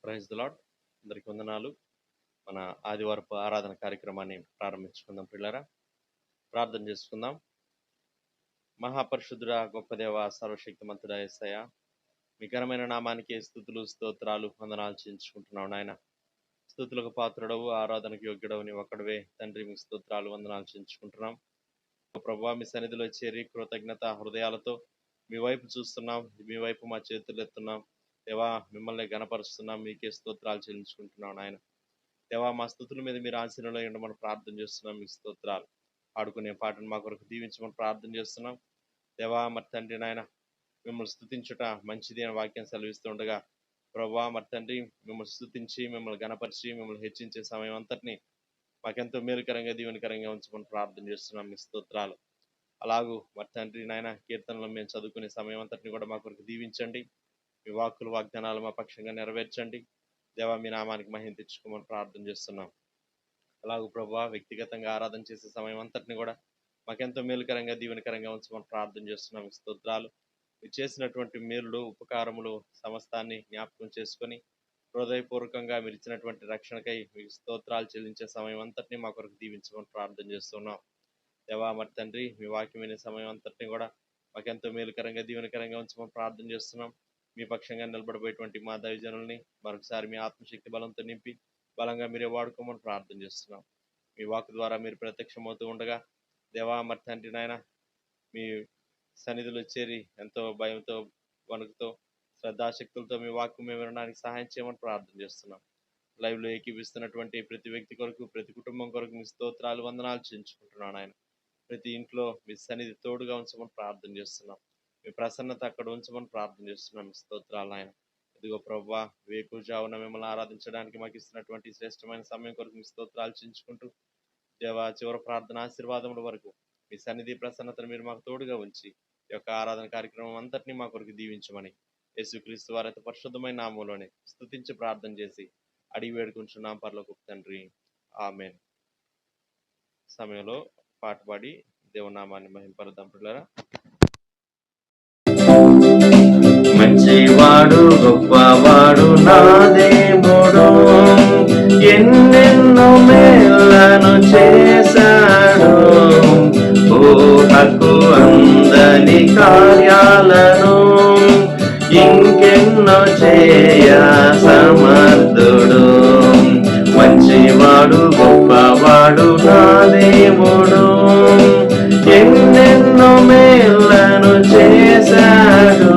Praise the lord. అందరికీ వందనాలు. మన ఆదివారపు ఆరాధన కార్యక్రమాన్ని ప్రారంభించుకుందాం. పిల్లరా, ప్రార్థన చేసుకుందాం. మహాపరిశుద్ధుడా, గొప్ప దేవ, సర్వశక్తిమంతుడా యేసయ్య, మీ ఘనమైన నామానికి స్తుతులు, స్తోత్రాలు, వందనాలు చెల్లించుకుంటున్నావు నాయన. స్తుతులకు పాత్రుడవు, ఆరాధనకు యోగ్యుడవు నీ ఒక్కడవే తండ్రి. మీకు స్తోత్రాలు, వందనాలు చెల్లించుకుంటున్నాం. ప్రభువా, మీ సన్నిధిలో చేరి కృతజ్ఞత హృదయాలతో మీ వైపు చూస్తున్నాం, మీ వైపు మా చేతులు ఎత్తున్నాం. దేవా, మిమ్మల్ని గణపరుస్తున్నాం, మీకే స్తోత్రాలు చెల్లించుకుంటున్నాం నాయన. దేవా, మా స్తుతుల మీద మీరు ఆశీర్వాదంలో ఉండమని ప్రార్థన చేస్తున్నాం. మీకు స్తోత్రాలు. ఆడుకునే పాటను మా కొరకు దీవించమని ప్రార్థన చేస్తున్నాం. దేవా, మరి తండ్రి నాయన, మిమ్మల్ని స్తుతించుట మంచిది అని వాక్యం సెలవిస్తూ ఉండగా, ప్రభువా మరి తండ్రి, మిమ్మల్ని స్తుతించి మిమ్మల్ని గణపరిచి మిమ్మల్ని హెచ్చించే సమయం అంతటిని మాకెంతో మేలుకరంగా దీవెనకరంగా ఉంచమని ప్రార్థన చేస్తున్నాం. మీ స్తోత్రాలు. అలాగూ మరి తండ్రి నాయన, కీర్తనలు మేము చదువుకునే సమయం అంతటిని కూడా మా కొరకు దీవించండి. మీ వాక్కులు వాగ్దానాలు మా పక్షంగా నెరవేర్చండి. దేవా, మీ నామానికి మహిమ తెచ్చుకోమని ప్రార్థన చేస్తున్నాం. అలాగూ ప్రభువా, వ్యక్తిగతంగా ఆరాధన చేసే సమయం అంతటిని కూడా మాకెంతో మేలుకరంగా దీవెనకరంగా ఉంచమని ప్రార్థన చేస్తున్నాం. మీ స్తోత్రాలు. మీరు చేసినటువంటి మేలులు, ఉపకారములు సమస్తాన్ని జ్ఞాపకం చేసుకొని హృదయపూర్వకంగా మీరు ఇచ్చినటువంటి రక్షణకై మీకు స్తోత్రాలు చెల్లించే సమయం అంతటిని మా కొరకు దీవించమని ప్రార్థన చేస్తున్నాం. దేవా మరి తండ్రి, మీ వాక్యం వినే సమయం అంతటిని కూడా మాకెంతో మేలుకరంగా దీవెనకరంగా ఉంచమని ప్రార్థన చేస్తున్నాం. మీ పక్షంగా నిలబడబోయేటువంటి మా దైవజనుల్ని మరొకసారి మీ ఆత్మశక్తి బలంతో నింపి బలంగా మీరే వాడుకోమని ప్రార్థన చేస్తున్నాం. మీ వాక్ ద్వారా మీరు ప్రత్యక్షమవుతూ ఉండగా దేవా మరి తండ్రి నాయన, మీ సన్నిధిలో చేరి ఎంతో భయంతో, వణుకుతో, శ్రద్ధాశక్తులతో మీ వాక్యం మేము వినడానికి సహాయం చేయమని ప్రార్థన చేస్తున్నాం. లైవ్లో ఏకీపిస్తున్నటువంటి ప్రతి వ్యక్తి కొరకు, ప్రతి కుటుంబం కొరకు మీ స్తోత్రాలు, వందనాలు చెల్లించుకుంటున్నాను ఆయన. ప్రతి ఇంట్లో మీ సన్నిధి తోడుగా ఉంచమని ప్రార్థన చేస్తున్నాం. మీ ప్రసన్నత అక్కడ ఉంచమని ప్రార్థన చేస్తున్నాం. స్తోత్రాలు ఆయన. ఇదిగో ప్రభువా, వేకుజామున మిమ్మల్ని ఆరాధించడానికి మాకు ఇస్తున్నటువంటి శ్రేష్టమైన సమయం కొరకు మీ స్తోత్రాలు చెల్లించుకుంటూ దేవా, చివరి ప్రార్థన ఆశీర్వాదముల వరకు మీ సన్నిధి ప్రసన్నతను మీరు మాకు తోడుగా ఉంచి ఈ యొక్క ఆరాధన కార్యక్రమం అంతటినీ మా కొరకు దీవించమని యేసుక్రీస్తు వారి అతి పరిశుద్ధమైన నామములోనే స్తుతించి ప్రార్థన చేసి అడిగి వేడుకుంటున్నాం పరలోకపు తండ్రి, ఆమేన్. సమయంలో పాట పాడి దేవునామాన్ని మహింపరుద్దాం. పిల్లరా, మంచివాడు గొప్పవాడు నా దేవుడు, ఎన్నెన్నో మేళ్లను చేశాడు. ఊహకు అందని కార్యాలను ఇంకెన్నో చేయ సమర్థుడు. మంచివాడు గొప్పవాడు నా దేవుడు, ఎన్నెన్నో మేళ్లను చేశాడు.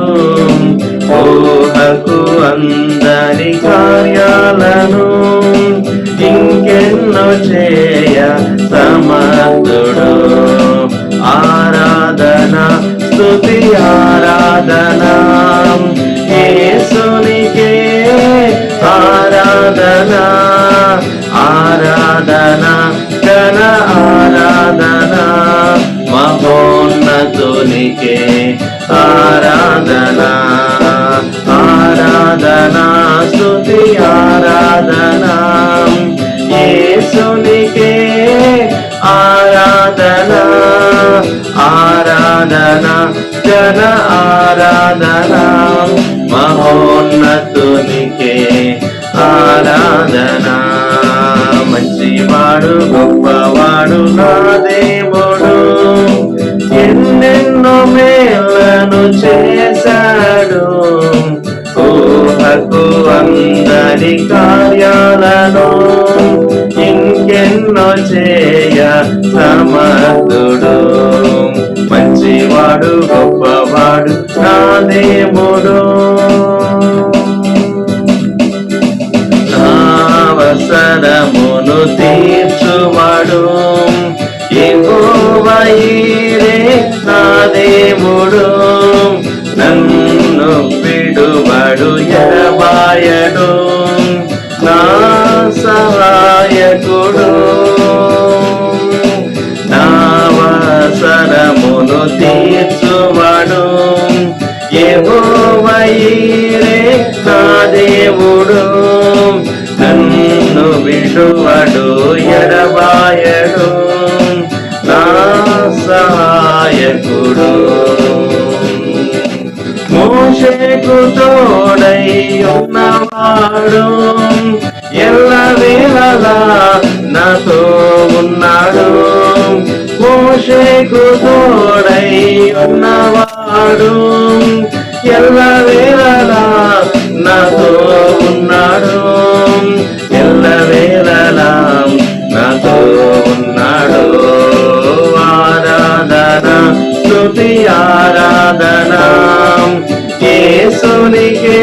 ఊహకు అందని కార్యాలను ఇంకెన్నో చేయ సమర్థుడు. ఆరాధన స్తుతి ఆరాధన యేసునికే, ఆరాధన ఆరాధన ఘన ఆరాధన మహోన్నతునికే, ఆరాధన ఆరాధన స్తుతి ఆరాధన యేసునికే, ఆరాధన ఆరాధన ఘన ఆరాధన మహోన్నతునికే, ఆరాధన. మంచివాడు గొప్పవాడు నా దేవుడు, ఎన్నెన్నో మేళ్లను చేశాడు. ఊహకు అందని కార్యాలను ఇంకెన్నో చేయ సమర్థుడు. మంచివాడు గొప్పవాడు నా దేవుడు, అవసరమును తీర్చువాడు. యెహోవా ఈరే నా దేవుడు, నన్ను విడువడు ఎడబాయడు. నా సహాయకుడు, నా అవసరమును తీర్చువాడు. యెహోవా ఈరే నా దేవుడు, నన్ను విడువడు ఎడబాయడు. నా సహాయకుడు. మోషేకు తోడై ఉన్నవాడు ఎల్లవేళలా నాతో ఉన్నాడు. మోషేకు తోడై ఉన్నవాడు ఎల్లవేళలా నాతో ఉన్నాడు. ఎల్లవేళలా నాతో ఉన్నాడు. ఆరాధన స్తుతి ఆరాధన యేసునికే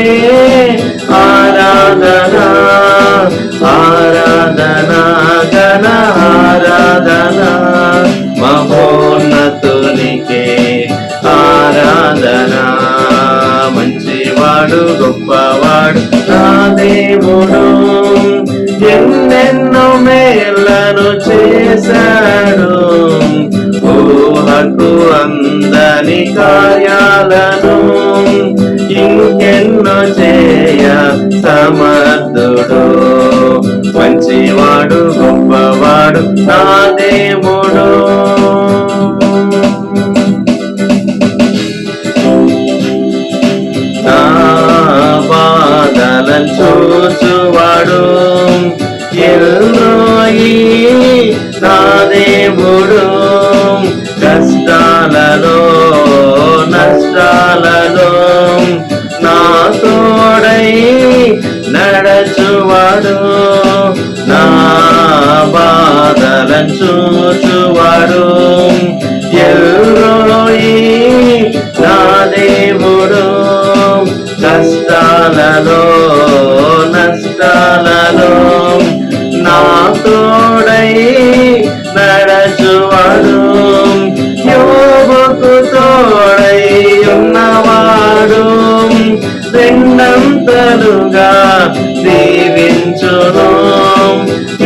ఆరాధన ఆరాధన ఘన ఆరాధన మహోన్నతునికే ఆరాధన. మంచివాడు గొప్పవాడు నా దేవుడు ఎన్నెన్నో మేళ్లను చేశాడు. ఊహకు అందని కార్యాలను ఇంకెన్నో చేయ సమర్థుడు. మంచివాడు గొప్పవాడు నా దేవుడు. నా బాధలను చూచువాడు ఎల్లోయి నా దేవుడు. కష్టాలలో నష్టాలలో నా తోడై నడచువాడు. నా బాధలను చూచువాడు ఎల్లోయి నా దేవుడు. కష్టాలలో నష్టాలలో నా తోడై నడచువాడు. యోబుకు తోడై ఉన్నవాడు రెండంతలుగా దీవించును.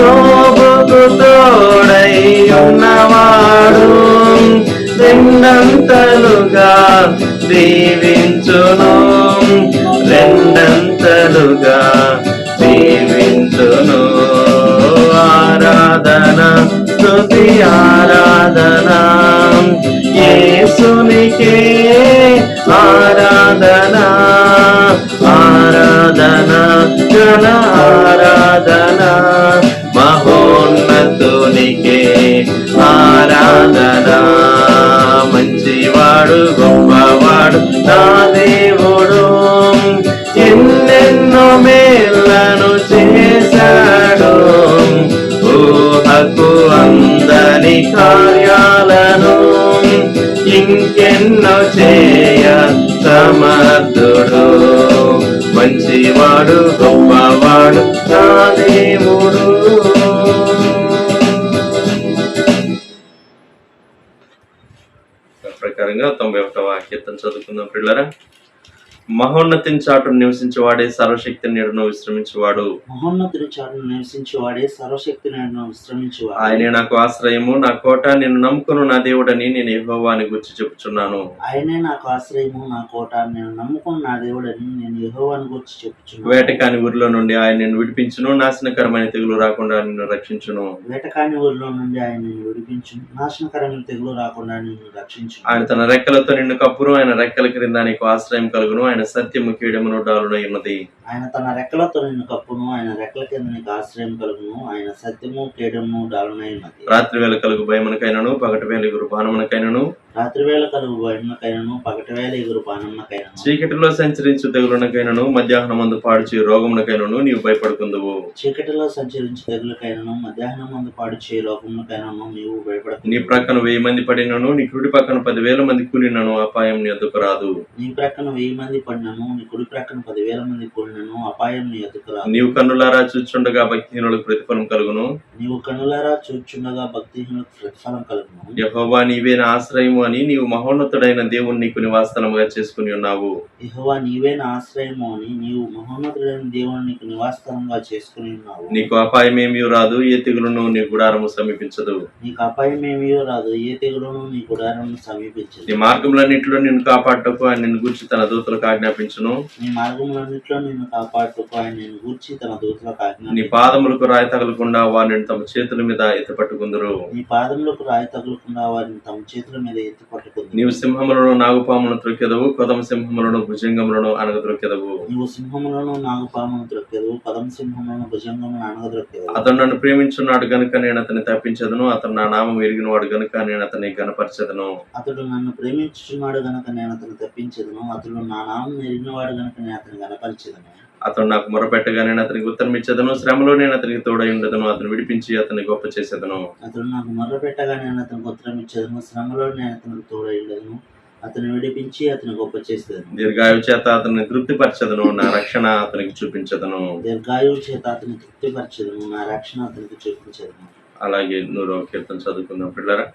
యోబుకు తోడై ఉన్నవాడు రెండంతలుగా దీవించును. రెండంతలుగా దీవించును. ఆరాధన స్తుతి ఆరాధన యేసునికే ఆరాధన ఆరాధన ఘన ఆరాధన మహోన్నతునికే ఆరాధన. మంచివాడు గొప్పవాడు నా దేవుడు ఎన్నెన్నో మేళ్లను చేశాడు. ఊహకు అందని కార్యాలను ఇంకెన్నో చేయ సమర్థుడు. మంచివాడు గొప్పవాడు నా దేవుడు. ప్రకారంగా 91వ కీర్తన చదువుకుందాం పిల్లరా. మహోన్నతిని చాటును నివసించేవాడే సర్వశక్తి నీడను విశ్రమించేవాడు. మహోన్నతుడి చాటును నివసించేవాడే సర్వశక్తి నీడను విశ్రమించేవాడు. ఆయనే నాకు ఆశ్రయము నా కోట, నిన్ను నమ్ముకును నా దేవుడని నేను యెహోవాని గురించి చెప్పుచున్నాను. ఆయనే నాకు ఆశ్రయము నా కోట, నేను నమ్ముకున్న నా దేవుడని నేను యెహోవాని గురించి చెప్పుచున్నాను. వేటకాని ఊరిలో నుండి ఆయన నిన్ను విడిపించును, నాశనకరమైన తెగులు రాకుండా నిన్ను రక్షించును. వేటకాని ఊరిలో నుండి ఆయన నిన్ను విడిపించును, నాశనకరమైన తెగులు రాకుండా నిన్ను రక్షించును. ఆయన తన రెక్కలతో నిన్ను కప్పును, ఆయన రెక్కల క్రింద నీకు ఆశ్రయం కలుగును. ఆయన సత్యము కీడమును డాలునై ఉన్నది. ఆయన తన రెక్కలతో నిన్ను కప్పును, ఆయన రెక్కల కింద నీకు ఆశ్రయం కలుగును. ఆయన సత్యము కేడము డాలునై ఉన్నది. రాత్రి వేళ కలుగు భయమునకైనను, పగటి వేళ ఎగురు బాణమునకైనను, రాత్రి వేళ కలుగు భయమునకైనను, పగటి వేళ ఎగురు బాణమునకైనను, చీకటిలో సంచరించు తెగులునకైనను, మధ్యాహ్నం మందు పాడుచే రోగమునకైనను నీవు భయపడుకుందువు. చీకటిలో సంచరించు తెగులకైనను, మధ్యాహ్నం మందు పాడు చే రోగమునకైనను నీవు భయపడకు. నీ ప్రక్కన 1000 మంది పడినను, నీ కుడి పక్కన 10,000 మంది కూలినను అపాయం నీ ఎదుకు రాదు. నీ ప్రక్కన 1000 మంది పడినను, నీ కుడి ప్రక్కన 10,000 మంది కూడినను అపాయం నీ ఎదుకు రాదు. నీవు కన్నులారా చూచుండగా భక్తిహీనులకు ప్రతిఫలం కలుగును. నీవు కనులారా చూచుండగా భక్తిహీనులకు ప్రతిఫలం కలుగును. యెహోవా నీవే నా ఆశ్రయము అని నీవు మహోన్నతుడైన దేవుని నీకు నివాసస్థలముగా చేసుకుని ఉన్నావు. యెహోవా నీవే నా ఆశ్రయము అని నీవు మహోన్నతుడైన దేవుని నీకు నివాసస్థలంగా చేసుకుని ఉన్నావు. నీకు అపాయమేమీ రాదు, ఏ తెగులును నీ గుడారము సమీపించదు. నీకు అపాయమేమీ రాదు, ఏ తెగులును నీ గుడారమును సమీపించదు. నీ మార్గములన్నిటిలో నిన్ను కాపాడుటకు ఆయన నిన్ను గూర్చి తన దూతలకు ఆజ్ఞాపించును. నీ మార్గములన్నిటిలో నిన్ను నిన్ను కాపాడుటకు ఆయన నిన్ను గూర్చి తన దూతలకు ఆజ్ఞ నీ పాదములకు రాయి తగలకుండా వారిని తమ చేతుల మీద ఎత్తి పట్టుకుందరు. నీ పాదములకు రాయి తగులకుండా వారిని తమ చేతుల మీద ఎత్తి పట్టుకుంది. నీవు సింహములను నాగుపాములను త్రొక్కెదవు, కొదమ సింహములను భుజంగములను అనగద్రొక్కెదవు. నీవు సింహములను నాగుపామును త్రొక్కెదవు, కదం సింహములను భుజంగమును అనగద్రొక్కెదవు. అతడు నన్ను ప్రేమించున్నాడు గనుక నేను అతన్ని తప్పించదను, అతను నా నామం ఎరిగిన వాడు గనుక నేను అతన్ని గనపరచదను. అతడు నన్ను ప్రేమించుచున్నాడు గనుక నేను అతను తప్పించదను, అతడు నా నామం ఎరిగినవాడు గనుక నేను అతని గనపరచదను. అతడు నాకు మొరపెట్టగా నేను అతనికి ఉత్తరం ఇచ్చేదను, శ్రమలో నేను అతనికి తోడై ఉండదను, అతను విడిపించి అతన్ని గొప్ప చేసేదను. అతడు నాకు మొర్రపెట్టగా నేను అతనికి ఉత్తరం ఇచ్చేదను, శ్రమలో నేను అతనికి తోడై ఉండదను, అతను విడిపించి అతని గొప్ప చేసేదను. దీర్ఘాయువు చేత అతన్ని తృప్తిపరచదను, నా రక్షణ అతనికి చూపించదను. దీర్ఘాయువు చేత అతని తృప్తిపరచదను, నా రక్షణ అతనికి చూపించదను. అలాగే 100వ కీర్తన చదువుకుందాం పిల్లరా.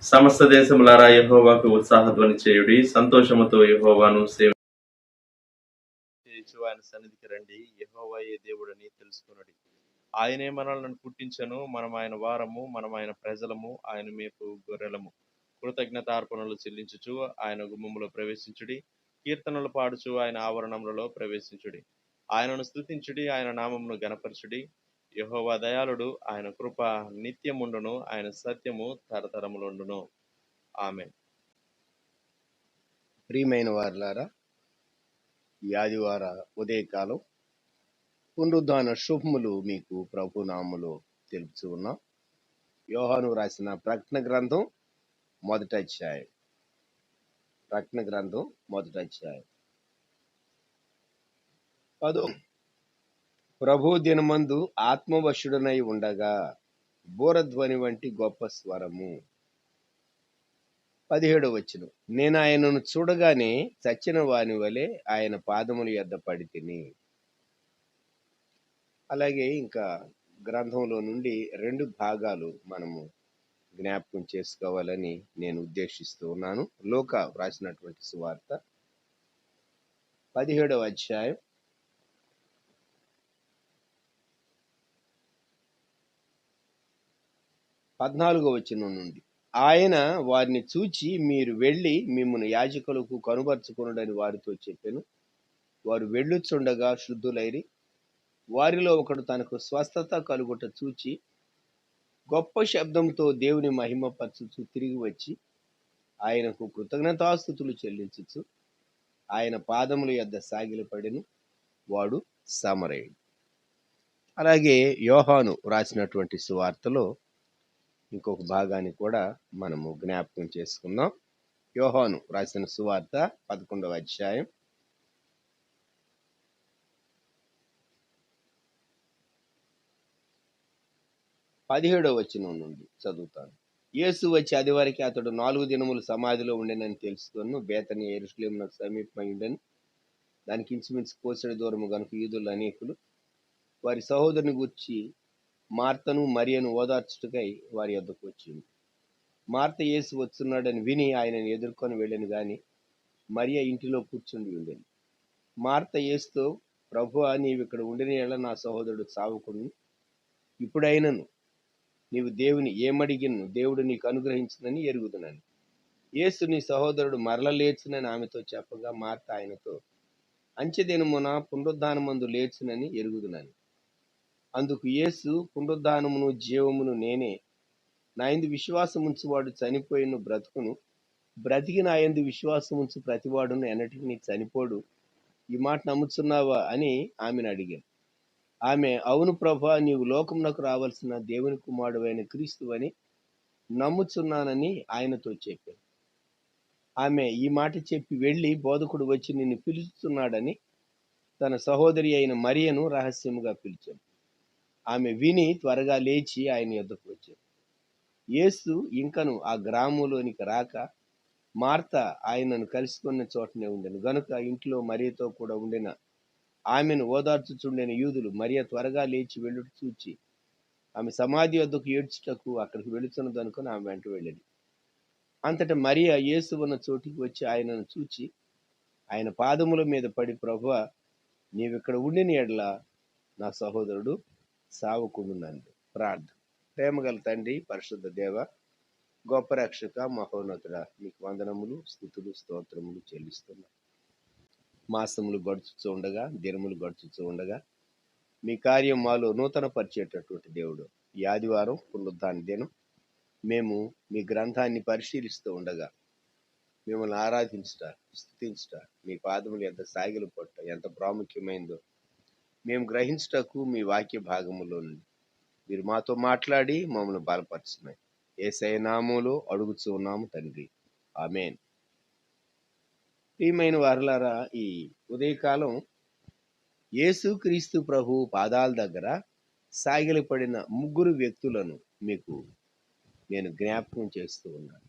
సమస్త దేశములారా యెహోవాకు ఉత్సాహధ్వని చేయుడి, సంతోషముతో యెహోవాను సేవించుచు ఆయన సన్నిధికి రండి. యెహోవాయే దేవుడని తెలుసుకొనుడి. ఆయనే మనల్ని పుట్టించెను, మనం ఆయన వారము, మనం ఆయన ప్రజలము, ఆయన మేపు గొర్రెలము. కృతజ్ఞతార్పణలు చెల్లించుచు ఆయన గుమ్మములో ప్రవేశించుడి, కీర్తనలు పాడుచు ఆయన ఆవరణములలో ప్రవేశించుడి. ఆయనను స్తుతించుడి, ఆయన నామమును గణపరచుడి. యెహోవా దయాళుడు, ఆయన కృప నిత్యముండును, ఆయన సత్యము తరతరములుండును. ఆమేన్. ప్రియమైన వారులారా, ఈ ఆదివార ఉదయకాలం పునరుద్ధాన శుభములు మీకు ప్రభునామములో తెలుపుతూ ఉన్నాం. యోహాను రాసిన ప్రకటన గ్రంథం మొదటి అధ్యాయం. ప్రకటన గ్రంథం మొదటి అధ్యాయం. ప్రభు దినమందు ఆత్మవశుడనై ఉండగా బూరధ్వని వంటి గొప్ప స్వరము. 17వ వచనం. నేను ఆయనను చూడగానే చచ్చిన వాని వలె ఆయన పాదముల యొద్ద పడి తిని. అలాగే ఇంకా గ్రంథంలో నుండి 2 భాగాలు మనము జ్ఞాపకం చేసుకోవాలని నేను ఉద్దేశిస్తూ ఉన్నాను. లూకా రాసినటువంటి సువార్త 17వ అధ్యాయం 14వ వచనం నుండి. ఆయన వారిని చూచి, మీరు వెళ్ళి మిమ్మును యాజకులకు కనుపరుచుకొనుడని వారితో చెప్పెను. వారు వెళ్ళుచుండగా శుద్ధులైరి. వారిలో ఒకడు తనకు స్వస్థత కలుగుట చూచి గొప్ప శబ్దంతో దేవుని మహిమపరచుచు తిరిగి వచ్చి ఆయనకు కృతజ్ఞతాస్తుతులు చెల్లించుచు ఆయన పాదముల యొద్ద సాగిలపడెను. వాడు సమరయుడు. అలాగే యోహాను రాసినటువంటి సువార్తలో ఇంకొక భాగాన్ని కూడా మనము జ్ఞాపకం చేసుకుందాం. యోహాను రాసిన సువార్త 11వ అధ్యాయం 17వ వచనం నుండి చదువుతాను. యేసు వచ్చి అది వరకు అతడు 4 దినములు సమాధిలో ఉండెనని తెలుసుకొను. బేతనీ యెరూషలేమునకు సమీపమై ఉండెను. దానికి ఇంచుమించు కోసెడు దూరము గనుక యూదులు అనేకులు వారి సహోదరుని గూర్చి మార్తను మరియను ఓదార్చుటకై వారి యొద్దకు వచ్చింది. మార్త యేసు వస్తున్నాడని విని ఆయనను ఎదుర్కొని వెళ్ళను గాని మరియ ఇంటిలో కూర్చుండి ఉండేది. మార్త యేసుతో, ప్రభువా, నీవు ఇక్కడ ఉండిన యెడల నా సహోదరుడు సావకుండును. ఇప్పుడైనను నీవు దేవుని ఏమడిగిను దేవుడు నీకు అనుగ్రహించునని ఎరుగుదునని. యేసు, నీ సహోదరుడు మరల లేచునని ఆమెతో చెప్పగా మార్త ఆయనతో, అంచెదినమున పునరుద్ధానమందు లేచునని ఎరుగుదునని. అందుకు యేసు, పునరుద్ధానమును జీవమును నేనే. నా యందు విశ్వాసముంచువాడు చనిపోయిన బ్రతుకును, బ్రతికి నా యందు విశ్వాసముంచు ప్రతివాడును ఎన్నటికీ చనిపోడు. ఈ మాట నమ్ముచున్నావా అని ఆమెను అడిగాను. ఆమె, అవును ప్రభువా, నీవు లోకమునకు రావలసిన దేవుని కుమారుడైన క్రీస్తువని నమ్ముచున్నానని ఆయనతో చెప్పాను. ఆమె ఈ మాట చెప్పి వెళ్ళి, బోధకుడు వచ్చి నిన్ను పిలుస్తున్నాడని తన సహోదరి అయిన మరియను రహస్యముగా పిలిచాను. ఆమె విని త్వరగా లేచి ఆయన యొద్దకు వచ్చాడు. యేసు ఇంకను ఆ గ్రామంలోనికి రాక మార్త ఆయనను కలుసుకున్న చోటనే ఉండెను గనుక ఇంట్లో మరియతో కూడా ఉండిన ఆమెను ఓదార్చుచుండిన యూదులు మరియ త్వరగా లేచి వెళ్ళుట చూచి ఆమె సమాధి వద్దకు ఏడ్చుటకు అక్కడికి వెళుతున్నది అనుకుని ఆమె వెంట వెళ్ళింది. అంతటా మరియ యేసు ఉన్న చోటికి వచ్చి ఆయనను చూచి ఆయన పాదముల మీద పడి, ప్రభువా, నీవిక్కడ ఉండిన యెడల నా సహోదరుడు సావకుండునంది. ప్రార్థన. ప్రేమగల తండ్రి, పరిశుద్ధ దేవ, గొప్ప రక్షక, మహోన్నతుడా, నీకు వందనములు, స్తుతులు, స్తోత్రములు చెల్లిస్తున్నా. మాసములు గడుచుతూ ఉండగా, దినములు గడుచుతూ ఉండగా మీ కార్యం మాలో నూతన పరిచేటటువంటి దేవుడు. ఈ ఆదివారం పునరుద్ధాన దినం మేము మీ గ్రంథాన్ని పరిశీలిస్తూ ఉండగా మిమ్మల్ని ఆరాధించుట, స్తుతించుట, మీ పాదములు ఎంత సాగిలు పట్ట ఎంత ప్రాముఖ్యమైందో మేము గ్రహించుటకు మీ వాక్య భాగములో నుండి మీరు మాతో మాట్లాడి మమ్మల్ని బలపరచున్నాయి. యేసయ్య నామములో అడుగుచూ ఉన్నాము తండ్రి, ఆమేన్. ప్రియమైన వారలారా, ఈ ఉదయకాలం యేసుక్రీస్తు ప్రభు పాదాల దగ్గర సాగిలపడిన ముగ్గురు వ్యక్తులను మీకు నేను జ్ఞాపకం చేస్తూ ఉన్నాను.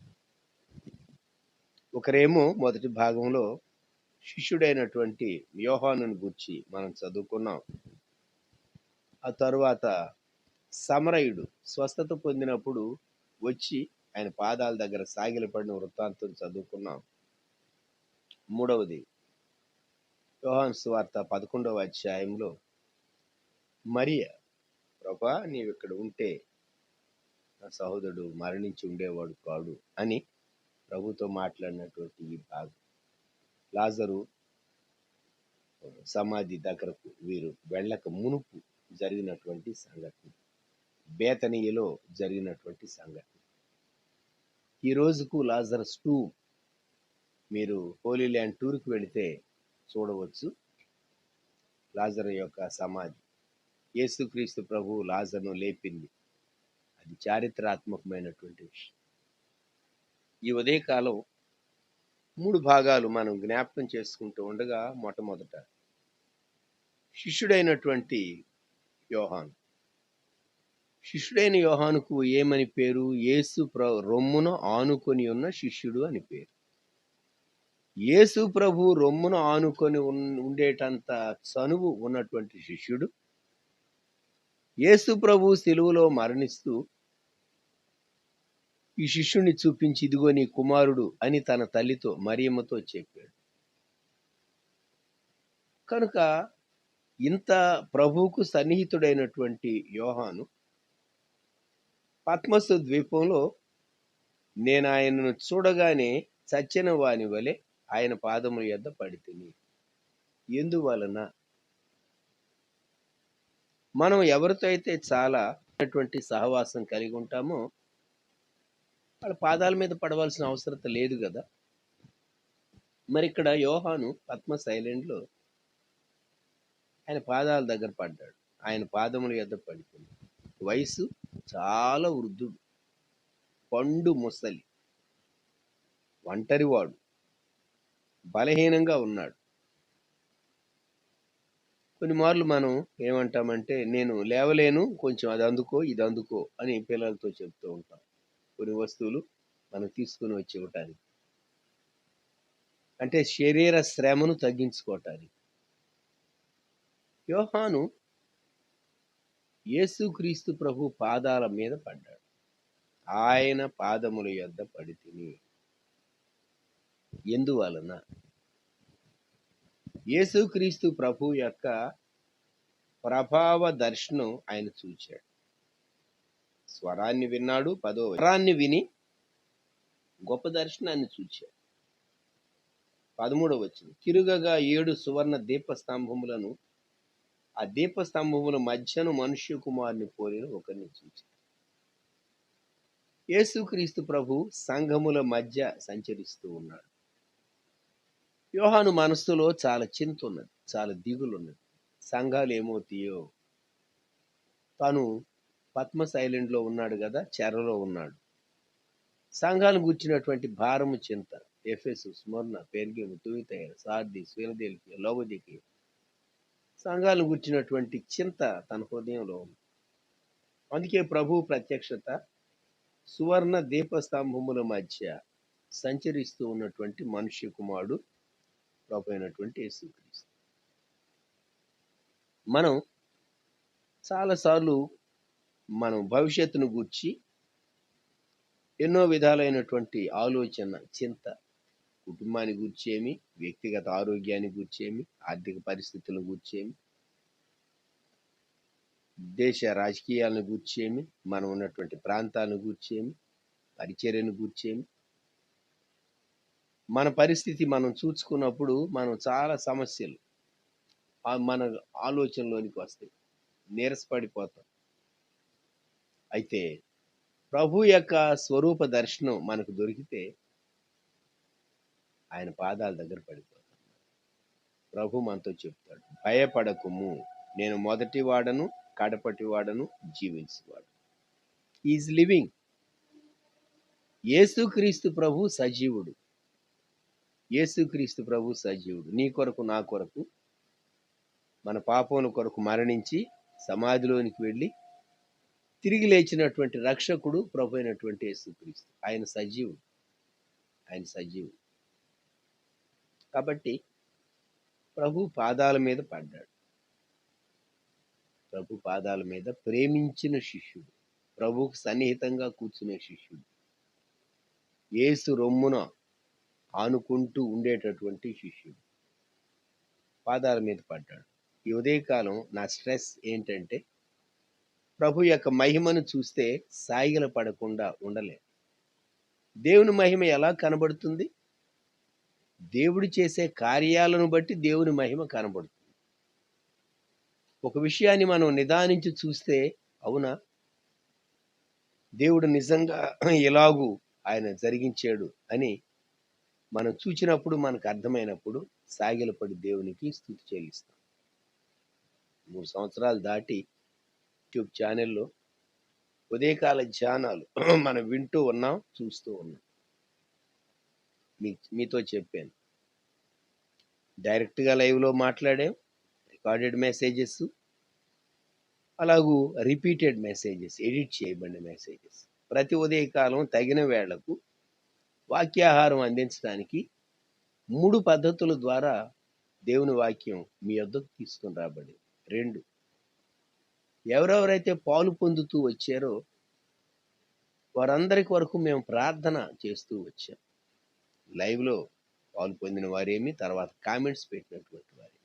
ఒకరేమో మొదటి భాగంలో శిష్యుడైనటువంటి యోహానుని గురించి మనం చదువుకున్నాం. ఆ తరువాత సమరయుడు స్వస్థత పొందినప్పుడు వచ్చి ఆయన పాదాల దగ్గర సాగిలపడిన వృత్తాంతం చదువుకున్నాం. మూడవది యోహాను సువార్త 11వ అధ్యాయంలో మరియ, ప్రభా నీవు ఇక్కడ ఉంటే నా సహోదరుడు మరణించి ఉండేవాడు కాడు అని ప్రభుతో మాట్లాడినటువంటి ఈ భాగం. లాజరు సమాధి దగ్గరకు వీరు వెళ్ళక మునుపు జరిగినటువంటి సంఘటన, బేతనీయలో జరిగినటువంటి సంఘటన. ఈ రోజుకు లాజరస్ టూమ్ మీరు హోలీ ల్యాండ్ టూర్కి వెళితే చూడవచ్చు. లాజరు యొక్క సమాధి, యేసుక్రీస్తు ప్రభు లాజరును లేపింది. అది చారిత్రాత్మకమైనటువంటి విషయం. ఈ ఉదయకాలం 3 భాగాలు మనం జ్ఞాపకం చేసుకుంటూ ఉండగా, మొట్టమొదట శిష్యుడైనటువంటి యోహాను. శిష్యుడైన యోహానుకు ఏమని పేరు? యేసు రొమ్మును ఆనుకొని ఉన్న శిష్యుడు అని పేరు. యేసు ప్రభు రొమ్మును ఆనుకొని ఉండేటంత చనువు ఉన్నటువంటి శిష్యుడు యేసు ప్రభు సిలువలో మరణిస్తూ ఈ శిష్యుని చూపించి, ఇదిగో నీ కుమారుడు అని తన తల్లితో మరియమ్మతో చెప్పాడు. కనుక ఇంత ప్రభువుకు సన్నిహితుడైనటువంటి యోహాను పత్మసు ద్వీపంలో నేను ఆయనను చూడగానే చచ్చిన వాని వలె ఆయన పాదముల యొద్ద పడితిని. ఎందువలన? మనం ఎవరితో అయితే చాలా సహవాసం కలిగి ఉంటామో వాళ్ళ పాదాల మీద పడవలసిన అవసరం లేదు కదా. మరి ఇక్కడ యోహాను పత్మస్ ఐలాండ్లో ఆయన పాదాల దగ్గర పడ్డాడు. ఆయన పాదముల యొద్ద పడిపోయింది. వయసు చాలా వృద్ధుడు, పండు ముసలి, ఒంటరివాడు, బలహీనంగా ఉన్నాడు. కొన్ని మార్లు మనం ఏమంటామంటే, నేను లేవలేను, కొంచెం అది అందుకో ఇది అందుకో అని పిల్లలతో చెప్తూ ఉంటాం. కొన్ని వస్తువులు మనం తీసుకుని వచ్చి ఇవ్వటానికి, అంటే శరీర శ్రమను తగ్గించుకోవటానికి. యోహాను యేసుక్రీస్తు ప్రభు పాదాల మీద పడ్డాడు. ఆయన పాదముల యొద్ద పడితిని. ఎందువలన? యేసుక్రీస్తు ప్రభు యొక్క ప్రభావ దర్శనం ఆయన చూచాడు. స్వరాన్ని విన్నాడు. 10వ స్వరాన్ని విని గొప్ప దర్శనాన్ని చూచాడు. 13వ వచనం, తిరుగగా 7 సువర్ణ దీపస్తంభములను, ఆ దీపస్తంభముల మధ్యను మనుష్య కుమారుని పోలిన ఒకరిని చూచాడు. యేసుక్రీస్తు ప్రభు సంఘముల మధ్య సంచరిస్తూ ఉన్నాడు. యోహాను మనస్సులో చాలా చింత ఉన్నది, చాలా దిగులున్నది. సంఘాలు ఏమవుతాయో. తాను పద్మస్ ఐలాండ్లో ఉన్నాడు కదా, చెరలో ఉన్నాడు. సంఘాలను గుర్చినటువంటి భారము, చింత. ఎఫెసు, స్మరణ, పెర్గము, తుయితైర, సార్దీస్, ఫిలదెల్ఫియా, లవొదికయ సంఘాలను గుర్చినటువంటి చింత తన హృదయంలో ఉంది. అందుకే ప్రభు ప్రత్యక్షత సువర్ణ దీపస్తంభముల మధ్య సంచరిస్తూ ఉన్నటువంటి మనుష్య కుమారుడు ప్రభు అయినటువంటి యేసుక్రీస్తు. మనం చాలాసార్లు మనం భవిష్యత్తును గూర్చి ఎన్నో విధాలైనటువంటి ఆలోచన, చింత, కుటుంబాన్ని గూర్చేమి, వ్యక్తిగత ఆరోగ్యాన్ని గూర్చేమి, ఆర్థిక పరిస్థితులను గూర్చేమి, దేశ రాజకీయాలను గూర్చేమి, మనం ఉన్నటువంటి ప్రాంతాలను గూర్చేమి, పరిచర్యను గూర్చేమి, మన పరిస్థితి మనం చూసుకున్నప్పుడు మనం చాలా సమస్యలు మన ఆలోచనలోనికి వస్తాయి, నీరసపడిపోతాం. అయితే ప్రభు యొక్క స్వరూప దర్శనం మనకు దొరికితే ఆయన పాదాల దగ్గర పడిపోతాం. ప్రభు మనతో చెప్తాడు, భయపడకుము, నేను మొదటి వాడను, కడపటి వాడను, జీవించేవాడు. Is living. యేసుక్రీస్తు ప్రభు సజీవుడు. యేసుక్రీస్తు ప్రభు సజీవుడు. నీ కొరకు, నా కొరకు, మన పాపముల కొరకు మరణించి సమాధిలోనికి వెళ్ళి తిరిగి లేచినటువంటి రక్షకుడు ప్రభు అయినటువంటి యేసుక్రీస్తు. ఆయన సజీవుడు. ఆయన సజీవుడు. కాబట్టి ప్రభు పాదాల మీద పడ్డాడు. ప్రభు పాదాల మీద ప్రేమించిన శిష్యుడు, ప్రభువుకు సన్నిహితంగా కూర్చునే శిష్యుడు, యేసు రొమ్మున ఆనుకుంటూ ఉండేటటువంటి శిష్యుడు పాదాల మీద పడ్డాడు. ఈ ఉదయకాలం నా స్ట్రెస్ ఏంటంటే, ప్రభు యొక్క మహిమను చూస్తే సాగిల పడకుండా ఉండలే. దేవుని మహిమ ఎలా కనబడుతుంది? దేవుడు చేసే కార్యాలను బట్టి దేవుని మహిమ కనబడుతుంది. ఒక విషయాన్ని మనం నిదానించి చూస్తే, అవునా, దేవుడు నిజంగా ఎలాగూ ఆయన జరిగించాడు అని మనం చూచినప్పుడు, మనకు అర్థమైనప్పుడు సాగిలపడి దేవునికి స్తుతి చెల్లిస్తాం. 3 సంవత్సరాలు దాటి యూట్యూబ్ ఛానల్లో ఉదయకాల ధ్యానాలు మనం వింటూ ఉన్నాం, చూస్తూ ఉన్నాం. మీతో చెప్పాను, డైరెక్ట్గా లైవ్లో మాట్లాడాం, రికార్డెడ్ మెసేజెస్, అలాగూ రిపీటెడ్ మెసేజెస్, ఎడిట్ చేయబడిన మెసేజెస్. ప్రతి ఉదయకాలం తగిన వేళకు వాక్యాహారం అందించడానికి 3 పద్ధతుల ద్వారా దేవుని వాక్యం మీ వద్దకు తీసుకుని రాబడింది. 2, ఎవరెవరైతే పాలు పొందుతూ వచ్చారో వారందరి వరకు మేము ప్రార్థన చేస్తూ వచ్చాం. లైవ్లో పాలు పొందిన వారేమి, తర్వాత కామెంట్స్ పెట్టినటువంటి వారు,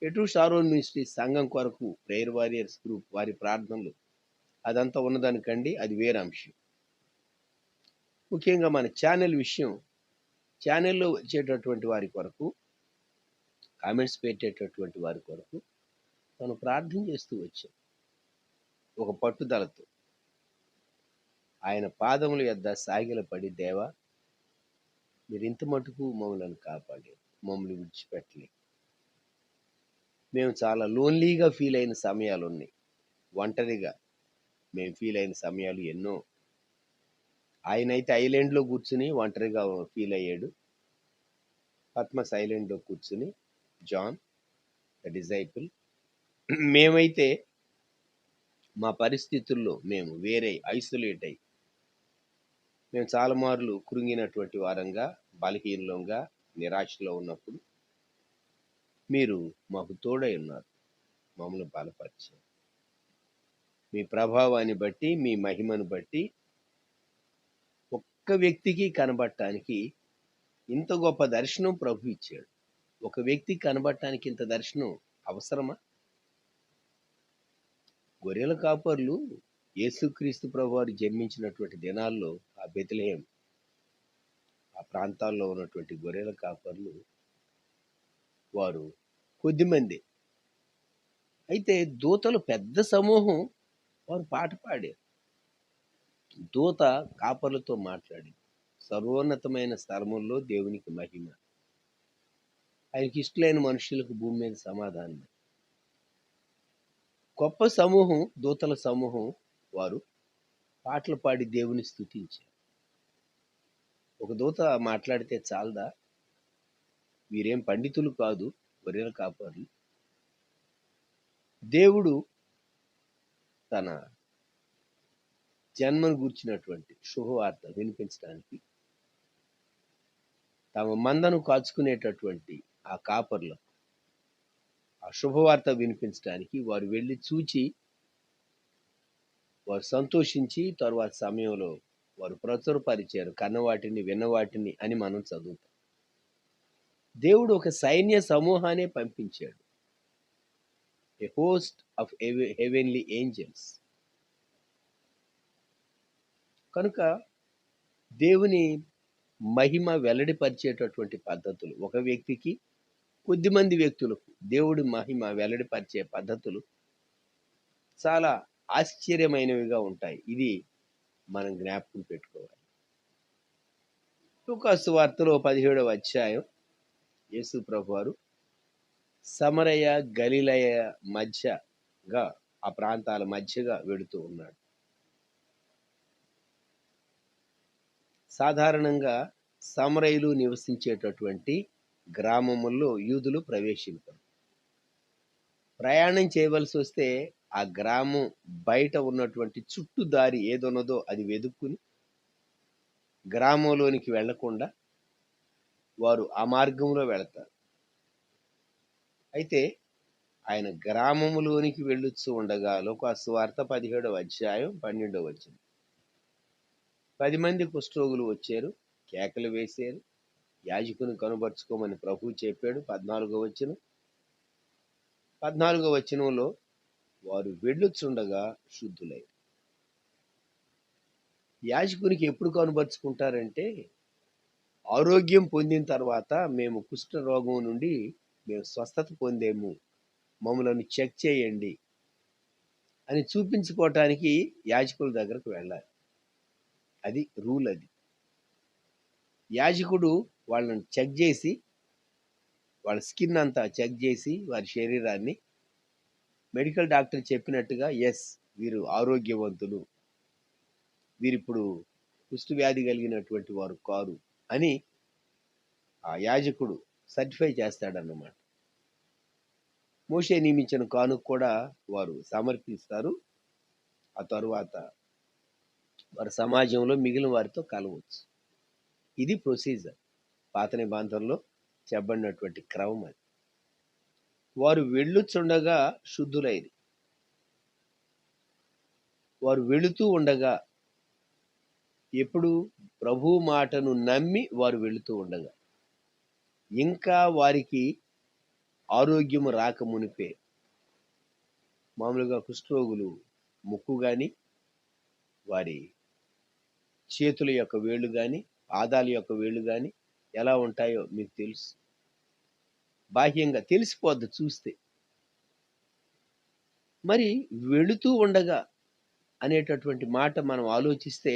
ఎటు షారోన్ మినిస్ట్రీ సంఘం కొరకు ప్రేయర్ వారియర్స్ గ్రూప్ వారి ప్రార్థనలు, అదంతా ఉన్నదానికండి, అది వేరే అంశం. ముఖ్యంగా మన ఛానల్ విషయం, ఛానల్లో వచ్చేటటువంటి వారి కొరకు, కామెంట్స్ పెట్టేటటువంటి వారి కొరకు మనం ప్రార్థన చేస్తూ వచ్చాం. ఒక పట్టుదలతో ఆయన పాదముల యొద్ద సాగిలపడి, దేవా మీరు ఇంత మటుకు మమ్మల్ని కాపాడారు, మమ్మల్ని విడిచిపెట్టలేదు. మేము చాలా లోన్లీగా ఫీల్ అయిన సమయాలు ఉన్నాయి, ఒంటరిగా మేము ఫీల్ అయిన సమయాలు ఎన్నో. ఆయన అయితే ఐలాండ్లో కూర్చుని ఒంటరిగా ఫీల్ అయ్యాడు. పద్మస్ ఐలాండ్లో కూర్చుని, జాన్ ద డిజైపుల్. మేమైతే మా పరిస్థితుల్లో మేము వేరే ఐసోలేట్ అయ్యి మేము చాలా మార్లు కృంగినటువంటి వారంగా, బలహీనంగా, నిరాశలో ఉన్నప్పుడు మీరు మాకు తోడై ఉన్నారు, మమ్మల్ని బలపరిచారు. మీ ప్రభావాన్ని బట్టి, మీ మహిమను బట్టి ఒక్క వ్యక్తికి కనబడటానికి ఇంత గొప్ప దర్శనం ప్రభు ఇచ్చాడు. ఒక వ్యక్తికి కనబడటానికి ఇంత దర్శనం అవసరమా? గొర్రెల కాపర్లు యేసుక్రీస్తు ప్రభు వారు జన్మించినటువంటి దినాల్లో ఆ బెత్లెహేం ఆ ప్రాంతాల్లో ఉన్నటువంటి గొర్రెల కాపర్లు వారు కొద్దిమంది. అయితే దూతలు పెద్ద సమూహం వారు పాట పాడారు. దూత కాపర్లతో మాట్లాడి, సర్వోన్నతమైన స్థలముల్లో దేవునికి మహిమ, ఆయనకి ఇష్టలైన మనుషులకు భూమి మీద సమాధానం. గొప్ప సమూహం, దూతల సమూహం వారు పాటలు పాడి దేవుని స్తుతించారు. ఒక దూత మాట్లాడితే చాలదా? వీరేం పండితులు కాదు, గొర్రెల కాపర్లు. దేవుడు తన జన్మను గూర్చినటువంటి శుభవార్త వినిపించడానికి తమ మందను కాచుకునేటటువంటి ఆ కాపర్లకు ఆ శుభవార్త వినిపించడానికి వారు వెళ్ళి చూచి వారు సంతోషించి తరువాత సమయంలో వారు ప్రచురపరిచారు, కన్నవాటిని విన్నవాటిని అని మనం చదువుతాం. దేవుడు ఒక సైన్య సమూహాన్ని పంపించాడు, ఏ హోస్ట్ ఆఫ్ హెవెన్లీ ఏంజల్స్. కనుక దేవుని మహిమ వెల్లడిపరిచేటటువంటి పద్ధతులు, ఒక వ్యక్తికి కొద్దిమంది వ్యక్తులకు దేవుడి మహిమ వెల్లడిపరిచే పద్ధతులు చాలా ఆశ్చర్యమైనవిగా ఉంటాయి. ఇది మనం జ్ఞాపకం పెట్టుకోవాలి. లూకాసు వార్తలో 17వ అధ్యాయం యేసు ప్రభువారు సమరయ గలిలయ మధ్యగా, ఆ ప్రాంతాల మధ్యగా వెడుతూ ఉన్నాడు. సాధారణంగా సమరయులు నివసించేటటువంటి గ్రామముల్లో యూదులు ప్రవేశించరు. ప్రయాణం చేయవలసి వస్తే ఆ గ్రామం బయట ఉన్నటువంటి చుట్టూ దారి ఏదున్నదో అది వెదుక్కుని గ్రామంలోనికి వెళ్లకుండా వారు ఆ మార్గంలో వెళతారు. అయితే ఆయన గ్రామములోనికి వెళ్ళొచ్చు ఉండగా, లూకాసు వార్త 17వ అధ్యాయం 12వ వచనం, 10 మంది కుష్ఠరోగులు వచ్చారు, కేకలు వేశారు, యాజకుని కనుపరుచుకోమని ప్రభువు చెప్పాడు. 14వ వచనం, 14వ వచనంలో వారు వెళ్ళొచ్చుండగా శుద్ధులై. యాజకునికి ఎప్పుడు కనుపరుచుకుంటారంటే, ఆరోగ్యం పొందిన తర్వాత మేము కుష్ఠ రోగం నుండి మేము స్వస్థత పొందేము, మమ్మలను చెక్ చేయండి అని చూపించుకోవటానికి యాజకుల దగ్గరకు వెళ్ళాలి. అది రూల్. అది యాజకుడు వాళ్ళని చెక్ చేసి, వాళ్ళ స్కిన్ అంతా చెక్ చేసి, వారి శరీరాన్ని మెడికల్ డాక్టర్ చెప్పినట్టుగా ఎస్ వీరు ఆరోగ్యవంతులు, వీరిప్పుడు కుష్ఠ వ్యాధి కలిగినటువంటి వారు కారు అని ఆ యాజకుడు సర్టిఫై చేస్తాడన్నమాట. మోషే నియమించిన కానుక కూడా వారు సమర్పిస్తారు. ఆ తరువాత వారి సమాజంలో మిగిలిన వారితో కలవచ్చు. ఇది ప్రొసీజర్, పాత నిబంధనలో చెప్పబడినటువంటి క్రమం. అది వారు వెళ్ళుచుండగా శుద్ధులైరి. వారు వెళుతూ ఉండగా, ఎప్పుడు ప్రభు మాటను నమ్మి వారు వెళుతూ ఉండగా, ఇంకా వారికి ఆరోగ్యము రాక మునిపే. మామూలుగా కుష్ఠరోగులు ముక్కు కానీ, వారి చేతుల యొక్క వేళ్ళు కానీ, పాదాల యొక్క వేళ్ళు కానీ ఎలా ఉంటాయో మీకు తెలుసు. బాహ్యంగా తెలిసిపోద్ది చూస్తే. మరి వెళుతూ ఉండగా అనేటటువంటి మాట మనం ఆలోచిస్తే,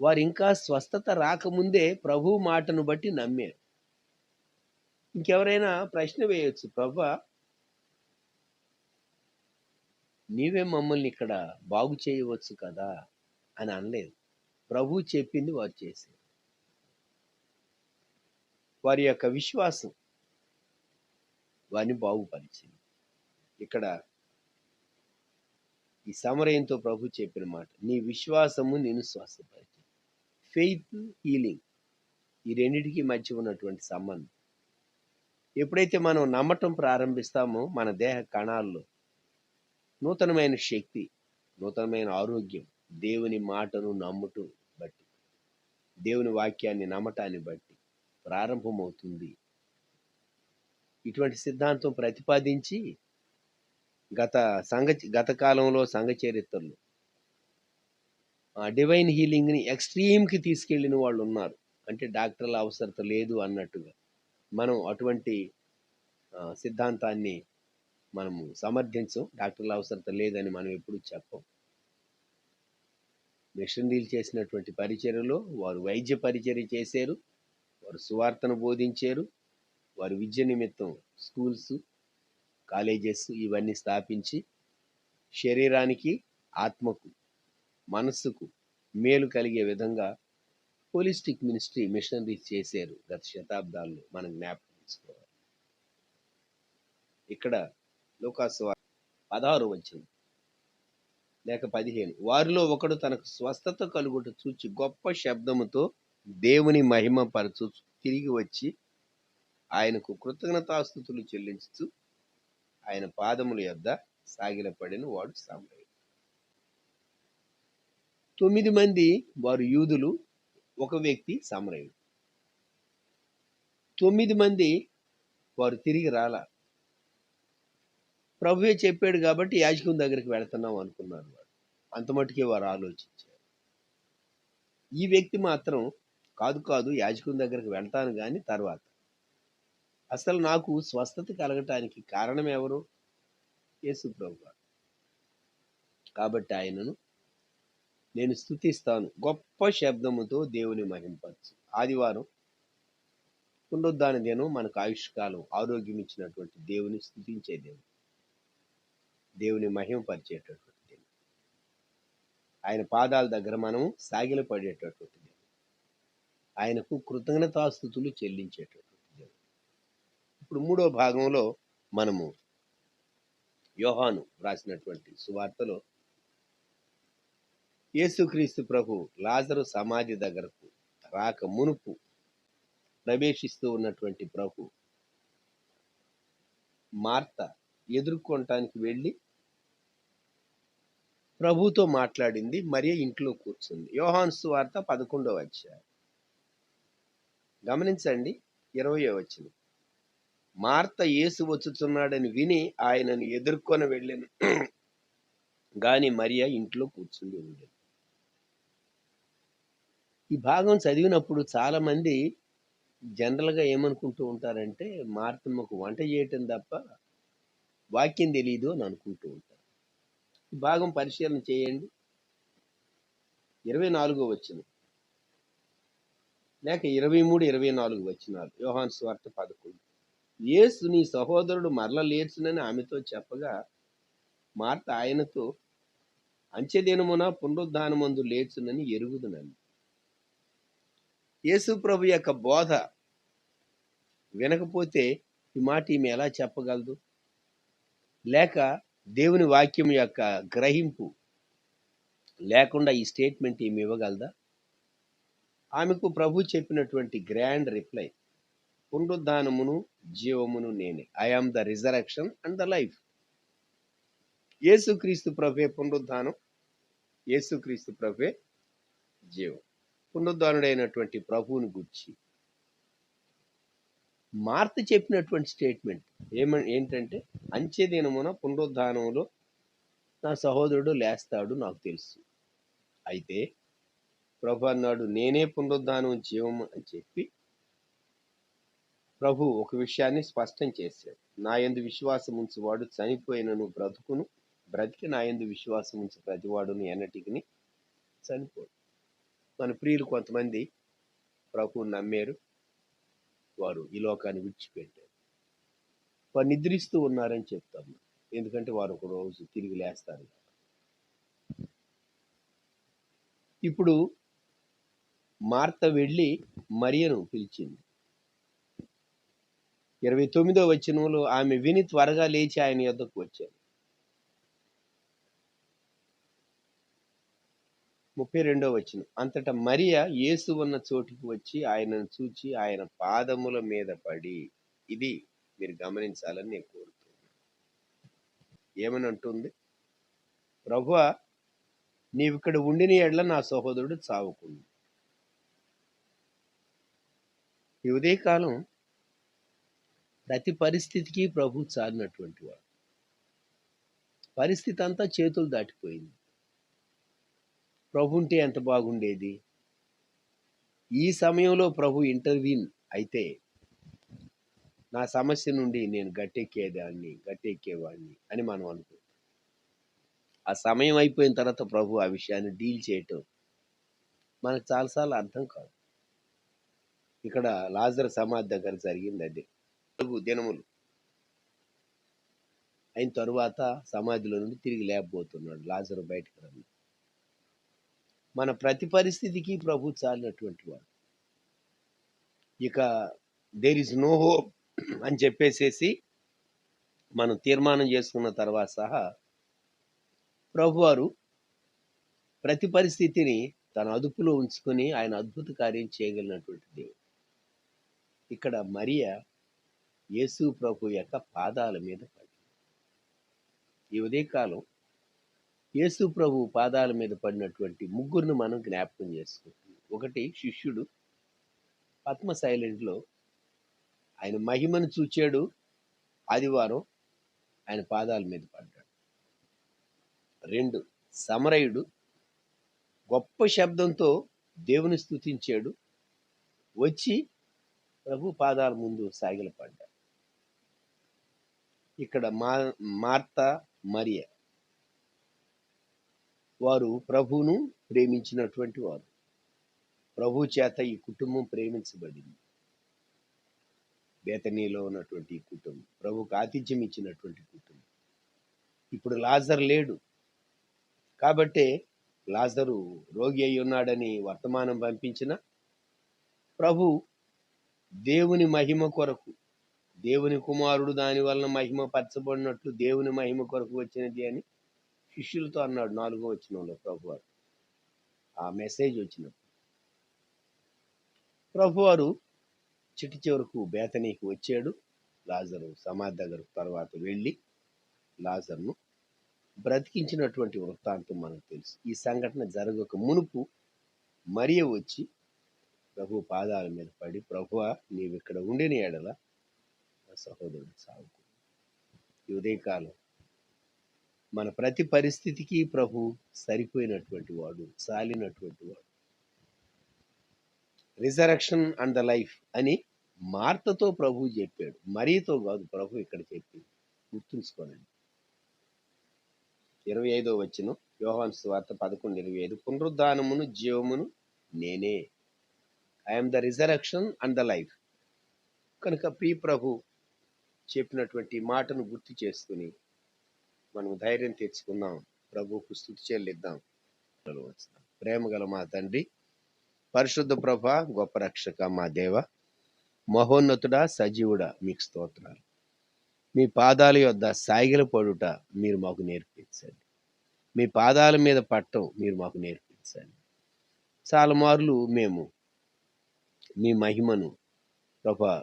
వారు ఇంకా స్వస్థత రాకముందే ప్రభు మాటను బట్టి నమ్మారు. ఇంకెవరైనా ప్రశ్న వేయొచ్చు, ప్రభువా నీవే మమ్మల్ని ఇక్కడ బాగు చేయవచ్చు కదా అని అనలేదు. ప్రభు చెప్పింది వారు చేశారు. వారి యొక్క విశ్వాసం వారిని బాగుపరిచింది. ఇక్కడ ఈ సమరయంతో ప్రభు చెప్పిన మాట, నీ విశ్వాసము నిన్ను స్వస్థపరిచింది. ఫెయిత్, హీలింగ్, ఈ రెండింటికి మధ్య ఉన్నటువంటి సంబంధం. ఎప్పుడైతే మనం నమ్మటం ప్రారంభిస్తామో, మన దేహ కణాల్లో నూతనమైన శక్తి, నూతనమైన ఆరోగ్యం దేవుని మాటను నమ్ముటం బట్టి, దేవుని వాక్యాన్ని నమ్మటాన్ని బట్టి ప్రారంభమవుతుంది. ఇటువంటి సిద్ధాంతం ప్రతిపాదించి గత కాలంలో సంఘ చరిత్రలో డివైన్ హీలింగ్ని ఎక్స్ట్రీమ్కి తీసుకెళ్ళిన వాళ్ళు ఉన్నారు. అంటే డాక్టర్ల అవసరత లేదు అన్నట్టుగా. మనం అటువంటి సిద్ధాంతాన్ని మనము సమర్థించం. డాక్టర్ల అవసరత లేదని మనం ఎప్పుడు చెప్పం. మిషనరీలు చేసినటువంటి పరిచర్యలో వారు వైద్య పరిచర్య చేశారు, వారు సువార్తను బోధించారు, వారు విద్య నిమిత్తం స్కూల్స్, కాలేజెస్ ఇవన్నీ స్థాపించి శరీరానికి, ఆత్మకు, మనస్సుకు మేలు కలిగే విధంగా హోలిస్టిక్ మినిస్ట్రీ మిషనరీస్ చేశారు గత శతాబ్దాల్లో. మనం జ్ఞాపకం చేసుకోవాలి. ఇక్కడ లూకాసు 16 వచనం లేక 15, వారిలో ఒకడు తనకు స్వస్థత కలుగుట చూచి గొప్ప శబ్దముతో దేవుని మహిమ పరచు తిరిగి వచ్చి ఆయనకు కృతజ్ఞతాస్తుతులు చెల్లించుచు ఆయన పాదముల యొద్ద సాగిలపడిన వాడు సమరయుడు. 9 మంది వారు యూదులు, ఒక వ్యక్తి సమరయుడు. 9 మంది వారు తిరిగి రాలా. ప్రభువే చెప్పాడు కాబట్టి యాజకుని దగ్గరికి వెళుతున్నాం అనుకున్నారు వారు. అంత మట్టుకే వారు ఆలోచించారు. ఈ వ్యక్తి మాత్రం కాదు కాదు, యాజకుని దగ్గరికి వెళ్తాను కానీ తర్వాత. అసలు నాకు స్వస్థత కలగటానికి కారణం ఎవరు? యేసు ప్రభువు. కాబట్టి ఆయనను నేను స్తుతిస్తాను, గొప్ప శబ్దముతో దేవుని మహింపరచు. ఆదివారం పునరుద్ధాన దినం, మనకు ఆయుష్కాలం, ఆరోగ్యం ఇచ్చినటువంటి దేవుని స్తుతించే దేవుడు, దేవుని మహింపరిచేటటువంటి దేవుడు. ఆయన పాదాల దగ్గర మనం సాగిలపడేటటువంటి దేవుడు, ఆయనకు కృతజ్ఞతాస్తుతులు చెల్లించేటటువంటి దేవుడు. ఇప్పుడు మూడో భాగంలో మనము యోహాను రాసినటువంటి సువార్తలో యేసుక్రీస్తు ప్రభు లాజరు సమాధి దగ్గరకు రాక మునుపు ప్రవేశిస్తూ ఉన్నటువంటి ప్రభు మార్త ఎదుర్కొనటానికి వెళ్ళి ప్రభుతో మాట్లాడింది, మరియ ఇంట్లో కూర్చుంది. యోహాను సువార్త 11వ అధ్యాయం గమనించండి, 20వ వచనం. మార్త యేసు వచ్చుచున్నాడని విని ఆయనను ఎదుర్కొని వెళ్ళాను, గాని మరియ ఇంట్లో కూర్చుండి ఉండేది. ఈ భాగం చదివినప్పుడు చాలా మంది జనరల్గా ఏమనుకుంటూ ఉంటారంటే, మార్తమ్మకు వంట చేయటం తప్ప వాక్యం తెలియదు అని అనుకుంటూ ఉంటారు. ఈ భాగం పరిశీలన చేయండి. 24వ వచనం లేక 23, 24 వచనాలు. యోహాను సువార్త 11. యేసు నీ సహోదరుడు మరల లేచునని ఆమెతో చెప్పగా, మార్త ఆయనతో, అంచెదినమున పునరుద్ధానమందు లేచునని ఎరుగుదునని. యేసు ప్రభు యొక్క బోధ వినకపోతే ఈ మాట ఈమె ఎలా చెప్పగలదు? లేక దేవుని వాక్యం యొక్క గ్రహింపు లేకుండా ఈ స్టేట్మెంట్ ఈమె ఇవ్వగలదా? ఆమెకు ప్రభు చెప్పినటువంటి గ్రాండ్ రిప్లై, పునరుద్ధానమును జీవమును నేనే. I am the resurrection and the life. యేసుక్రీస్తు ప్రభే పునరుద్ధానం, యేసుక్రీస్తు ప్రభే జీవం. పునరుద్ధానుడైనటువంటి ప్రభువుని గురించి మార్త చెప్పినటువంటి స్టేట్మెంట్ ఏంటంటే, అంచెదినమున పునరుద్ధానంలో నా సహోదరుడు లేస్తాడు నాకు తెలుసు. అయితే ప్రభు అన్నాడు, నేనే పునరుద్ధానం జీవం అని చెప్పి ప్రభు ఒక విషయాన్ని స్పష్టం చేశాడు. నా యందు విశ్వాసం ఉంచువాడు చనిపోయినను బ్రతుకును, బ్రతికి నా యందు విశ్వాసం ఉంచి ప్రతివాడును ఎన్నటికి చనిపోడు. మన ప్రియులు కొంతమంది ప్రభువుని నమ్మారు, వారు ఈ లోకాన్ని విడిచిపెట్టారు. వారు నిద్రిస్తూ ఉన్నారని చెప్తాము, ఎందుకంటే వారు ఒక రోజు తిరిగి లేస్తారు. ఇప్పుడు మార్త వెళ్ళి మరియను పిలిచింది. 29వ వచనంలో ఆమె విని త్వరగా లేచి ఆయన యొద్దకు వచ్చారు. 32వ వచనం. అంతటా మరియ యేసు ఉన్న చోటికి వచ్చి ఆయనను చూచి ఆయన పాదముల మీద పడి, ఇది మీరు గమనించాలని నేను కోరుతున్నాను. ఏమని అంటుంది? ప్రభువా, నీవిక్కడ ఉండిన ఎడల నా సహోదరుడు చావకుండా. ఈ ఉదయకాలం ప్రతి పరిస్థితికి ప్రభు చాలినటువంటి వాడు. పరిస్థితి అంతా చేతులు దాటిపోయింది. ప్రభు ఉంటే ఎంత బాగుండేది. ఈ సమయంలో ప్రభు ఇంటర్వ్యూన్ అయితే నా సమస్య నుండి నేను గట్టెక్కేవాడిని అని మనం అనుకుంటాం. ఆ సమయం అయిపోయిన తర్వాత ప్రభు ఆ విషయాన్ని డీల్ చేయటం మనకు చాలాసార్లు అర్థం కాదు. ఇక్కడ లాజరు సమాధి దగ్గర జరిగింది అదే. 4 దినములు అయిన తరువాత సమాధిలో నుండి తిరిగి లేకపోతున్నాడు లాజరు బయటకు రండి. మన ప్రతి పరిస్థితికి ప్రభు చాలినటువంటి వాడు. ఇక దేర్ ఇస్ నో హోప్ అని చెప్పేసేసి మనం తీర్మానం చేసుకున్న తర్వాత సహా ప్రభువారు ప్రతి పరిస్థితిని తన అదుపులో ఉంచుకొని ఆయన అద్భుత కార్యం చేయగలిగినటువంటి దేవుడు. ఇక్కడ మరియ యేసు ప్రభు యొక్క పాదాల మీద పడి, ఈ ఉదయకాలం యేసు ప్రభు పాదాల మీద పడినటువంటి ముగ్గురిని మనం జ్ఞాపకం చేసుకుంటున్నాం. ఒకటి శిష్యుడు పద్మస్ ఐలాండ్లో ఆయన మహిమను చూచాడు, ఆదివారం ఆయన పాదాల మీద పడ్డాడు. 2 సమరయుడు గొప్ప శబ్దంతో దేవుని స్తుతించాడు, వచ్చి ప్రభు పాదాల ముందు సాగిలపడ్డాడు. ఇక్కడ మార్త, మరియ వారు ప్రభువును ప్రేమించినటువంటి వారు. ప్రభు చేత ఈ కుటుంబం ప్రేమించబడింది. బేతనీలో ఉన్నటువంటి ఈ కుటుంబం ప్రభుకు ఆతిథ్యం ఇచ్చినటువంటి కుటుంబం. ఇప్పుడు లాజర్ లేడు కాబట్టే లాజరు రోగి అయి ఉన్నాడని వర్తమానం పంపించిన ప్రభు దేవుని మహిమ కొరకు, దేవుని కుమారుడు దాని వలన మహిమ పరచబడినట్లు దేవుని మహిమ కొరకు వచ్చినది అని శిష్యులతో అన్నాడు 4వ వచనంలో ప్రభువారు. ఆ మెసేజ్ వచ్చినప్పుడు ప్రభువారు చిటి చివరకు బేతనీకి వచ్చాడు. లాజరు సమాధి దగ్గర తర్వాత వెళ్ళి లాజర్ను బ్రతికించినటువంటి వృత్తాంతం మనకు తెలుసు. ఈ సంఘటన జరగక మునుపు మరియ వచ్చి ప్రభు పాదాల మీద పడి, ప్రభువా నీవు ఇక్కడ ఉండిన ఎడల నా సహోదరుడు సాగు. ఈ ఉదయకాలం మన ప్రతి పరిస్థితికి ప్రభు సరిపోయినటువంటి వాడు, చాలినటువంటి వాడు. రిజరక్షన్ అండ్ ద లైఫ్ అని మార్తతో ప్రభు చెప్పాడు, మరియతో కాదు ప్రభు ఇక్కడ చెప్పింది. గుర్తుంచుకోనండి. 25వ వచనం యోహాను సువార్త 11:25 పునరుద్ధానమును జీవమును నేనే. I'm the resurrection and the life. కనుక ప్రభు చెప్పినటువంటి మాటను గుర్తు చేసుకుని మనం ధైర్యం తెచ్చుకుందాం, ప్రభువుకు స్తుతి చెల్లిద్దాం. ప్రేమ గల మా తండ్రి, పరిశుద్ధ ప్రభ, గొప్ప రక్షక మా దేవ, మహోన్నతుడా, సజీవుడా, మీకు స్తోత్రాలు. మీ పాదాల యొద్ద సాగిల పడుట మీరు మాకు నేర్పించండి. మీ పాదాల మీద పట్టం మీరు మాకు నేర్పించండి. చాలా మార్లు మేము మీ మహిమను ప్రభా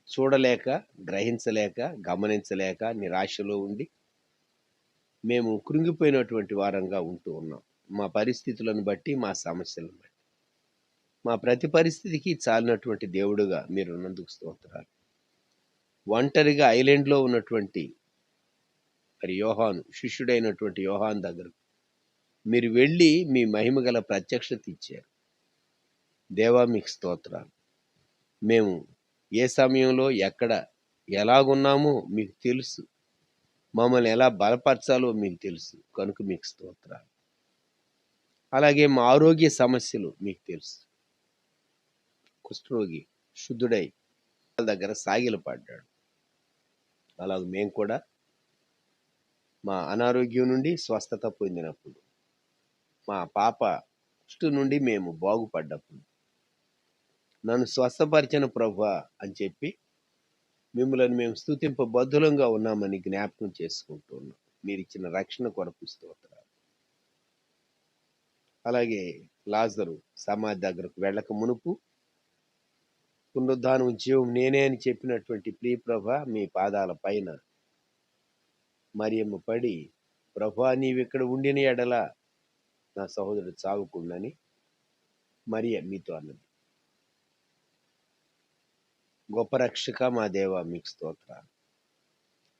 చూడలేక, గ్రహించలేక, గమనించలేక నిరాశలో ఉండి మేము కృంగిపోయినటువంటి వారంగా ఉంటూ ఉన్నాం. మా పరిస్థితులను బట్టి, మా సమస్యలను బట్టి, మా ప్రతి పరిస్థితికి చాలినటువంటి దేవుడుగా మీరు ఉన్నందుకు స్తోత్రాలు. ఒంటరిగా ఐలాండ్లో ఉన్నటువంటి మరి యోహాను, శిష్యుడైనటువంటి యోహాను దగ్గరకు మీరు వెళ్ళి మీ మహిమ గల ప్రత్యక్షత ఇచ్చారు. దేవా మీకు స్తోత్రాలు. మేము ఏ సమయంలో ఎక్కడ ఎలాగున్నామో మీకు తెలుసు, మమ్మల్ని ఎలా బలపరచాలో మీకు తెలుసు. కనుక మీకు స్తోత్రాలు. అలాగే మా ఆరోగ్య సమస్యలు మీకు తెలుసు. కుష్ఠరోగి శుద్ధుడై దగ్గర సాగిలపడ్డాడు. అలాగే మేము కూడా మా అనారోగ్యం నుండి స్వస్థత పొందినప్పుడు, మా పాప కుష్టు నుండి మేము బాగుపడ్డప్పుడు నన్ను స్వస్థపరిచిన ప్రభువా అని చెప్పి మిమ్మల్ని మేము స్తుతింపబద్ధులంగా ఉన్నామని జ్ఞాపకం చేసుకుంటూ ఉన్నాం. మీరు ఇచ్చిన రక్షణ కొరకు స్తోత్రాలు. అలాగే లాజరు సమాధి దగ్గరకు వెళ్ళక మునుపు పునరుద్ధానం జీవం నేనే అని చెప్పినటువంటి ప్రియ ప్రభ, మీ పాదాల పైన మరియమ్మ పడి, ప్రభా నీవిక్కడ ఉండిన ఎడల నా సహోదరుడు చావకుండాని మరియ మీతో అన్నది. గొప్ప రక్షక మా దేవ మీకు స్తోత్రాలు.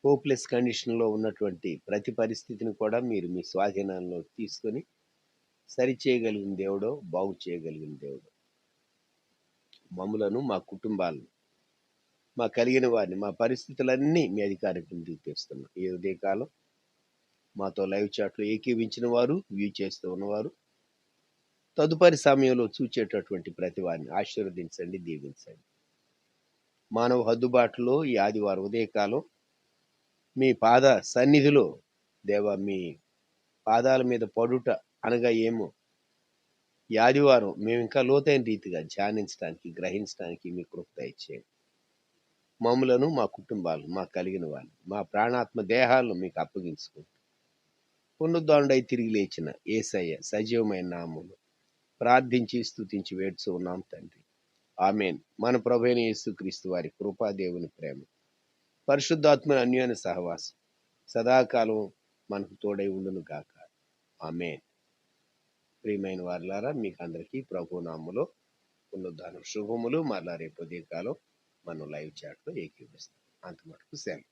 హోప్లెస్ కండిషన్లో ఉన్నటువంటి ప్రతి పరిస్థితిని కూడా మీరు మీ స్వాధీనంలో తీసుకొని సరి చేయగలిగిన దేవుడో, బాగు చేయగలిగిన దేవుడో. మమ్ములను, మా కుటుంబాలను, మా కలిగిన వారిని, మా పరిస్థితులన్నీ మీ అధికారికి తెస్తున్నాం. ఈ ఉదయకాలం మాతో లైవ్ చాట్లో ఏకీవించిన వారు, వ్యూ చేస్తూ ఉన్నవారు, తదుపరి సమయంలో చూచేటటువంటి ప్రతి వారిని ఆశీర్వదించండి, దీవించండి. మానవ హద్దుబాటులో ఈ ఆదివారం ఉదయకాలం మీ పాద సన్నిధిలో దేవ, మీ పాదాల మీద పడుట అనగా ఏమో ఈ ఆదివారం మేము ఇంకా లోతైన రీతిగా ధ్యానించడానికి, గ్రహించడానికి మీ కృప దయచేయండి. మమ్ములను, మా కుటుంబాలను, మా కలిగిన వారిని, మా ప్రాణాత్మ దేహాలను మీకు అప్పగించుకుంటూ పునరుద్ధరణై తిరిగి లేచిన యేసయ్య సజీవమైన నామములో ప్రార్థించి స్తుతించి వేడుచూ ఉన్నాం తండ్రి. ఆమేన్. మన ప్రభువైన యేసుక్రీస్తు వారి కృపా, దేవుని ప్రేమ, పరిశుద్ధాత్మ అన్యోన్య సహవాసం సదాకాలం మనకు తోడై ఉండును గాక. ఆమేన్. ప్రియమైన వారులారా, మీకు అందరికీ ప్రభు నామములో పునరుద్ధానం శుభములు. మరలా రేపు ఉదయకాలం మనం లైవ్ చాట్లో ఏకీవిస్తాం. అంతమటుకు సెలవు.